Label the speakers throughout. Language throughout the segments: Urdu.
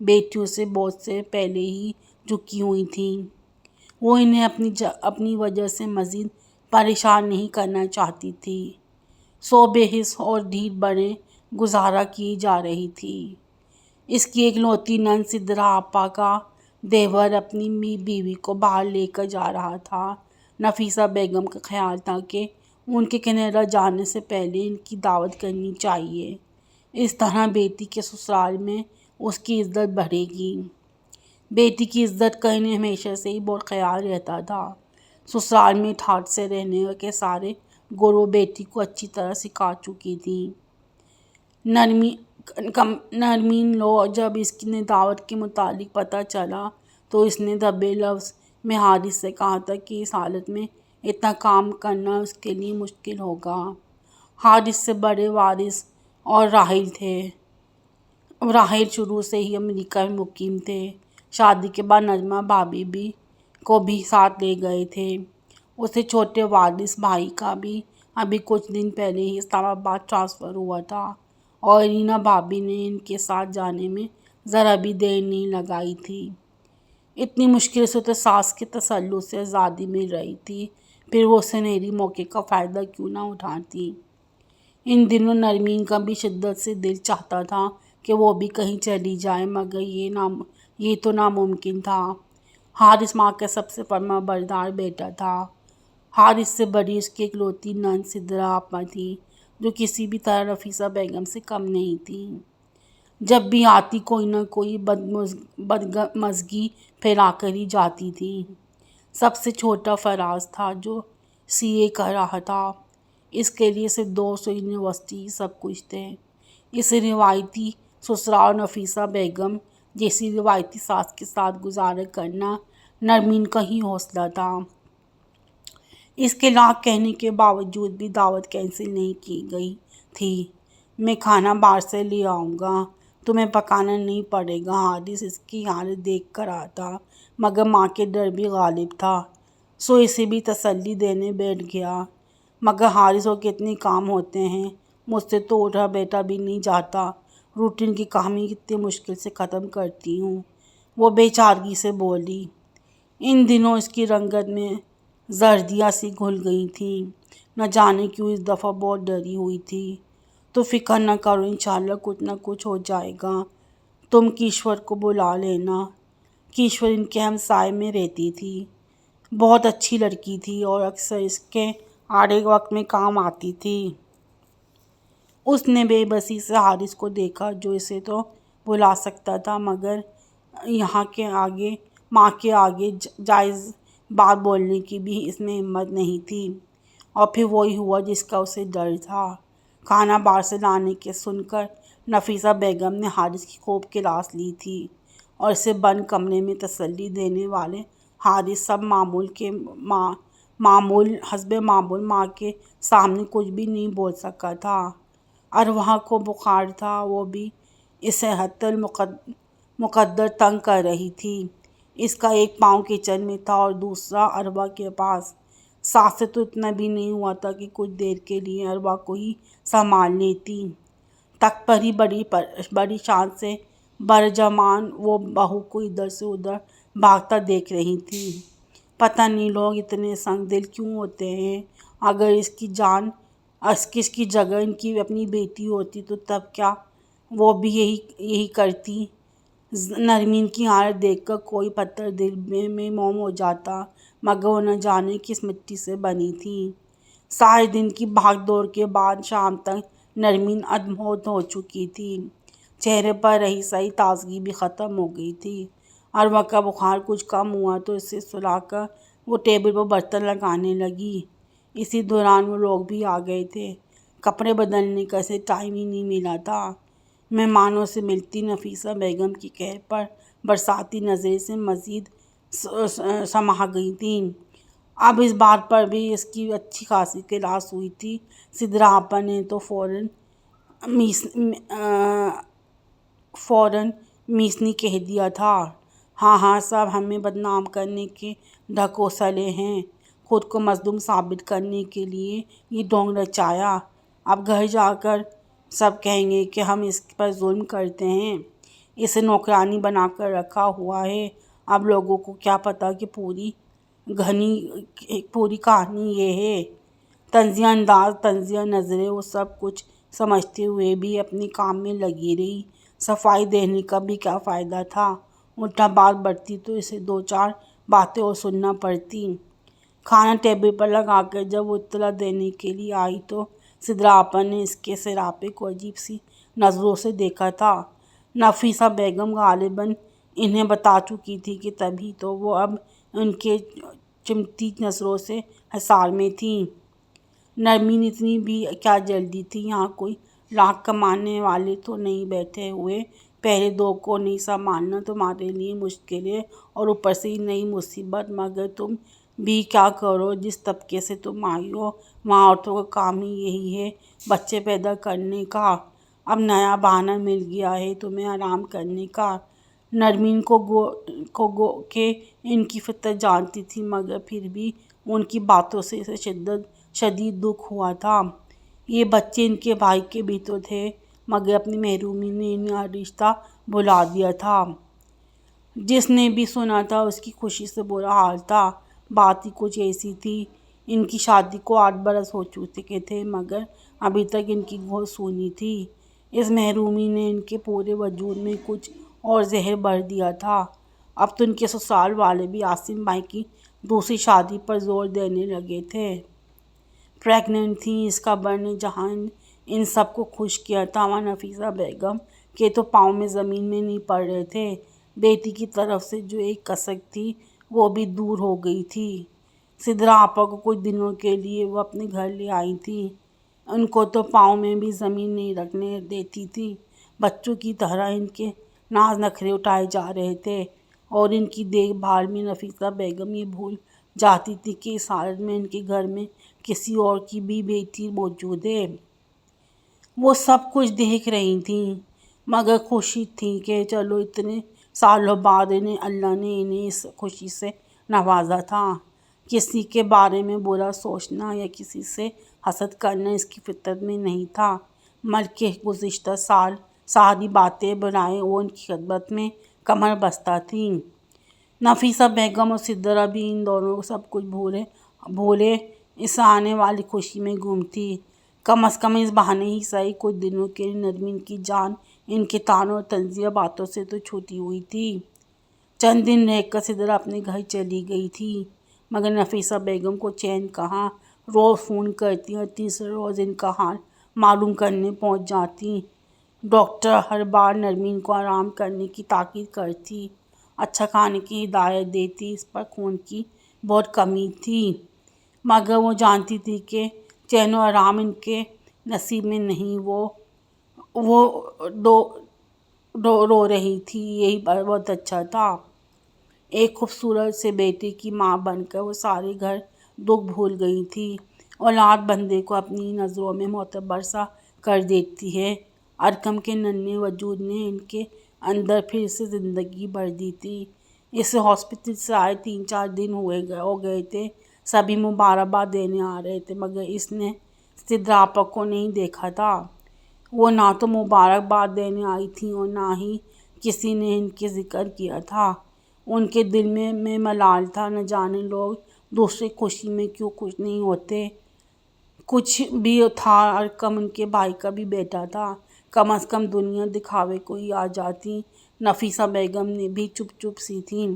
Speaker 1: بیٹیوں سے بہت سے پہلے ہی جھکی ہوئی تھیں۔ وہ انہیں اپنی وجہ سے مزید پریشان نہیں کرنا چاہتی تھی، سو بے حس اور ڈھیٹ بنے گزارا کی جا رہی تھی۔ اس کی اکلوتی نند سدرا آپا کا دیور اپنی بیوی کو باہر لے کر جا رہا تھا۔ نفیسہ بیگم کا خیال تھا کہ ان کے کینیڈا جانے سے پہلے ان کی دعوت کرنی چاہیے، اس طرح بیٹی کے سسرال میں اس کی عزت بڑھے گی۔ بیٹی کی عزت کا انہیں ہمیشہ سے ہی بہت خیال رہتا تھا۔ سسرال میں ٹھاٹھ سے رہنے کے سارے گروہ بیٹی کو اچھی طرح سکھا چکی تھی۔ نرمین لو جب اس نے دعوت کے متعلق پتہ چلا تو اس نے دبے لفظ میں حارث سے کہا تھا کہ اس حالت میں اتنا کام کرنا اس کے لیے مشکل ہوگا۔ حارث سے بڑے وارث اور راحیل تھے۔ راحیل شروع سے ہی امریکہ میں مقیم تھے۔ شادی کے بعد نجمہ بھابھی کو بھی ساتھ لے گئے تھے۔ اسے چھوٹے وارث بھائی کا بھی ابھی کچھ دن پہلے ہی اسلام آباد ٹرانسفر ہوا تھا اور رینا بھابھی نے ان کے ساتھ جانے میں ذرا بھی دیر نہیں لگائی تھی۔ اتنی مشکل سے تو ساس کے تسلط سے آزادی مل رہی تھی، پھر وہ سنہری موقع کا فائدہ کیوں نہ اٹھاتی۔ ان دنوں نرمین کا بھی شدت سے دل چاہتا تھا کہ وہ بھی کہیں چلی جائے، مگر یہ تو ناممکن تھا۔ حارث ماں کا سب سے فرما بردار بیٹا تھا۔ حارث سے بڑی اس کی اکلوتی نند سدرا آپا تھی، جو کسی بھی طرح نفیسہ بیگم سے کم نہیں تھی۔ جب بھی آتی کوئی نہ کوئی بدمزگی پھیلا کر ہی جاتی تھی۔ سب سے چھوٹا فراز تھا جو CA کر رہا تھا۔ اس کے لیے صرف 200 یونیورسٹی سب کچھ تھے۔ اس روایتی سسرال نفیسہ بیگم جیسی روایتی ساس کے ساتھ گزارا کرنا نرمین کا ہی حوصلہ تھا۔ اس کے لاکھ کہنے کے باوجود بھی دعوت کینسل نہیں کی گئی تھی۔ میں کھانا باہر سے لے آؤں گا، تمہیں پکانا نہیں پڑے گا۔ حارث اس کی حالت دیکھ کر آتا، مگر ماں کے ڈر بھی غالب تھا، سو اسے بھی تسلی دینے بیٹھ گیا۔ مگر حارث کو کتنے کام ہوتے ہیں، مجھ سے تو اٹھا بیٹھا بھی نہیں جاتا، روٹین کی کام ہی کتنی مشکل سے ختم کرتی ہوں، وہ بے چارگی سے بولی۔ ان دنوں اس کی رنگت میں زردیاں سی گھل گئی تھیں، نہ جانے کیوں اس دفعہ بہت ڈری ہوئی تھی۔ تو فکر نہ کرو، انشاءاللہ کچھ نہ کچھ ہو جائے گا، تم کیشور کو بلا لینا۔ کیشور ان کے ہمسائے میں رہتی تھی، بہت اچھی لڑکی تھی اور اکثر اس کے آڑے وقت میں کام آتی تھی۔ اس نے بے بسی سے حارث کو دیکھا، جو اسے تو بلا سکتا تھا، مگر ماں کے آگے جائز بات بولنے کی بھی اس میں ہمت نہیں تھی۔ اور پھر وہی ہوا جس کا اسے ڈر تھا۔ کھانا باہر سے لانے کے سن کر نفیسہ بیگم نے حارث کی خوب کلاس لی تھی اور اسے بند کمرے میں تسلی دینے والے حارث حسب معمول ماں کے سامنے کچھ بھی نہیں بول سکا تھا۔ ارواح کو بخار تھا، وہ بھی اسے حتی المقدر تنگ کر رہی تھی۔ اس کا ایک پاؤں کچن میں تھا اور دوسرا ارواح کے پاس۔ ساس سے تو اتنا بھی نہیں ہوا تھا کہ کچھ دیر کے لیے ارواح کو ہی سنبھال لیتی۔ تخت پر ہی بڑی شان سے برجمان وہ بہو کو ادھر سے ادھر بھاگتا دیکھ رہی تھی۔ پتہ نہیں لوگ اتنے سنگ دل کیوں ہوتے ہیں۔ اگر اس کی جگہ ان کی اپنی بیٹی ہوتی تو تب کیا وہ بھی یہی کرتی؟ نرمین کی حالت دیکھ کر کوئی پتھر دل میں موم ہو جاتا، مگر وہ نہ جانے کس مٹی سے بنی تھی۔ سارے دن کی بھاگ دوڑ کے بعد شام تک نرمین ادموت ہو چکی تھی۔ چہرے پر رہی سہی تازگی بھی ختم ہو گئی تھی۔ ارواح کا بخار کچھ کم ہوا تو اسے سلا کر وہ ٹیبل پر برتن لگانے لگی۔ اسی دوران وہ لوگ بھی آ گئے تھے۔ کپڑے بدلنے کا اسے ٹائم ہی نہیں ملا تھا۔ مہمانوں سے ملتی نفیسہ بیگم کی قہر پر برساتی نظریں سے مزید سما گئی تھیں۔ اب اس بات پر بھی اس کی اچھی خاصی کلاس ہوئی تھی۔ سدرا آپا نے تو فوراً میسنی کہہ دیا تھا، ہاں سب ہمیں بدنام کرنے کے ڈھکوسلے ہیں، خود کو مظلوم ثابت کرنے کے لیے یہ ڈھونگ رچایا۔ اب گھر جا کر سب کہیں گے کہ ہم اس پر ظلم کرتے ہیں۔ اسے نوکرانی بنا کر رکھا ہوا ہے۔ اب لوگوں کو کیا پتہ کہ پوری کہانی یہ ہے۔ طنزیہ انداز، طنزیہ نظریں، وہ سب کچھ سمجھتے ہوئے بھی اپنے کام میں لگی رہی۔ صفائی دینے کا بھی کیا فائدہ تھا؟ الٹا بات بڑھتی تو اسے 2-4 باتیں اور سننا پڑتی۔ کھانا ٹیبل پر لگا کر جب وہ اطلاع دینے کے لیے آئی تو سدرا آپا نے اس کے سراپے کو عجیب سی نظروں سے دیکھا تھا۔ نفیسہ بیگم غالباً انہیں بتا چکی تھی کہ تبھی تو وہ اب ان کے چمٹی نظروں سے حصار میں تھیں۔ نرمین اتنی بھی کیا جلدی تھی؟ یہاں کوئی لاکھ کمانے والے تو نہیں بیٹھے ہوئے؟ پہلے 2 کو نہیں سنبھالنا تمہارے لیے مشکل ہے اور اوپر سے نئی مصیبت۔ مگر تم بھی کیا کرو، جس طبقے سے تم آئی ہو وہاں عورتوں کا کام ہی یہی ہے، بچے پیدا کرنے کا۔ اب نیا بہانہ مل گیا ہے تمہیں آرام کرنے کا۔ نرمین کو گو کہ ان کی فطرت جانتی تھی، مگر پھر بھی ان کی باتوں سے اسے شدید دکھ ہوا تھا۔ یہ بچے ان کے بھائی کے بھی تو تھے، مگر اپنی محرومی نے انہیں رشتہ بھلا دیا تھا۔ جس نے بھی سنا تھا اس کی خوشی سے برا حال تھا۔ بات ہی کچھ ایسی تھی، ان کی شادی کو 8 برس ہو چکے تھے، مگر ابھی تک ان کی گھر سونی تھی۔ اس محرومی نے ان کے پورے وجود میں کچھ اور زہر بھر دیا تھا۔ اب تو ان کے سسرال والے بھی عاصم بھائی کی دوسری شادی پر زور دینے لگے تھے۔ پریگننٹ تھیں، اس خبر نے جہاں ان سب کو خوش کیا تھا، وہاں نفیسہ بیگم کے تو پاؤں میں زمین میں نہیں پڑ رہے تھے۔ بیٹی کی طرف سے جو ایک کسک تھی وہ بھی دور ہو گئی تھی۔ سدرا آپا کو کچھ دنوں کے لیے وہ اپنے گھر لے آئی تھیں۔ ان کو تو پاؤں میں بھی زمین نہیں رکھنے دیتی تھی۔ بچوں کی طرح ان کے ناز نخرے اٹھائے جا رہے تھے اور ان کی دیکھ بھال میں نفیسہ بیگم یہ بھول جاتی تھی کہ اس حالت میں ان کے گھر میں کسی اور کی بھی بیٹی موجود ہے۔ وہ سب کچھ دیکھ رہی تھیں، مگر خوشی تھی کہ چلو اتنے سالوں بعد اللہ نے انہیں اس خوشی سے نوازا تھا۔ کسی کے بارے میں برا سوچنا یا کسی سے حسد کرنا اس کی فطرت میں نہیں تھا، بلکہ گزشتہ سال ساری باتیں برائے وہ ان کی خدمت میں کمر بستہ تھیں۔ نفیسہ بیگم اور سدرا بھی ان دونوں کو سب کچھ بھولے اس آنے والی خوشی میں گم تھی۔ کم از کم اس بہانے ہی صحیح کچھ دنوں کے لیے نرمین کی جان ان کے طعنوں اور طنزیہ باتوں سے تو چھوٹی ہوئی تھی۔ چند دن رہ کر سدرا اپنے گھر چلی گئی تھی، مگر نفیسہ بیگم کو چین کہاں۔ روز فون کرتی اور تیسرے روز ان کا حال معلوم کرنے پہنچ جاتی۔ ڈاکٹر ہر بار نرمین کو آرام کرنے کی تاکید کرتی، اچھا کھانے کی ہدایت دیتی، اس پر خون کی بہت کمی تھی، مگر وہ جانتی تھی کہ چین و آرام ان کے نصیب میں نہیں۔ وہ رو رہی تھی، یہی بہت اچھا تھا۔ ایک خوبصورت سے بیٹے کی ماں بن کر وہ سارے گھر دکھ بھول گئی تھی۔ اولاد بندے کو اپنی نظروں میں معتبر سا کر دیتی ہے۔ ارقم کے ننھے وجود نے ان کے اندر پھر سے زندگی بھر دی تھی۔ اسے ہاسپٹل سے آئے 3-4 دن ہو گئے تھے۔ سبھی مبارکباد دینے آ رہے تھے، مگر اس نے سدرا آپا کو نہیں دیکھا تھا۔ وہ نہ تو مبارکباد دینے آئی تھیں اور نہ ہی کسی نے ان کے ذکر کیا تھا۔ ان کے دل میں ملال تھا، نہ جانے لوگ دوسرے خوشی میں کیوں خوش نہیں ہوتے۔ کچھ بھی تھا، ارقم ان کے بھائی کا بھی بیٹا تھا، کم از کم دنیا دکھاوے کو ہی آ جاتی۔ نفیسہ بیگم نے بھی چپ سی تھیں۔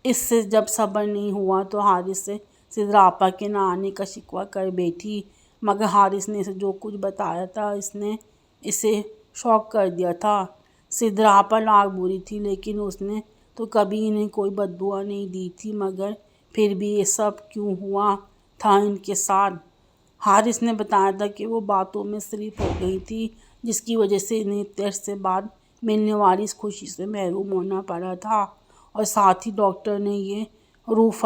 Speaker 1: اس سے جب صبر نہیں ہوا تو حارث سے سدرا آپا کے نہ آنے کا شکوہ کر بیٹھی، مگر حارث نے اسے جو کچھ بتایا تھا اس نے اسے شاک کر دیا تھا۔ سدرا آپا لاکھ بری تھی، لیکن اس نے تو کبھی انہیں کوئی بد دعا نہیں دی تھی، مگر پھر بھی یہ سب کیوں ہوا تھا ان کے ساتھ؟ حارث نے بتایا تھا کہ وہ باتوں میں صرف ہو گئی تھی، جس کی وجہ سے انہیں اتنے عرصے بعد ملنے والی اس خوشی سے محروم ہونا پڑا تھا، اور ساتھ ہی ڈاکٹر نے یہ روح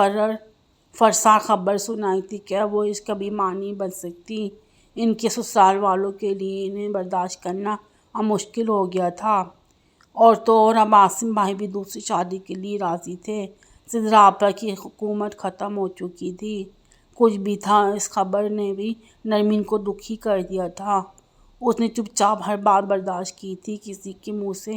Speaker 1: فرسا خبر سنائی تھی کہ وہ اس کبھی ماں نہیں بن سکتی۔ ان کے سسرال والوں کے لیے انہیں برداشت کرنا اب مشکل ہو گیا تھا، اور تو اور اب عاصم بھائی بھی دوسری شادی کے لیے راضی تھے۔ سدرا آپا کی حکومت ختم ہو چکی تھی۔ کچھ بھی تھا، اس خبر نے بھی نرمین کو دکھی کر دیا تھا۔ اس نے چپ چاپ ہر بات برداشت کی تھی، کسی کے منہ سے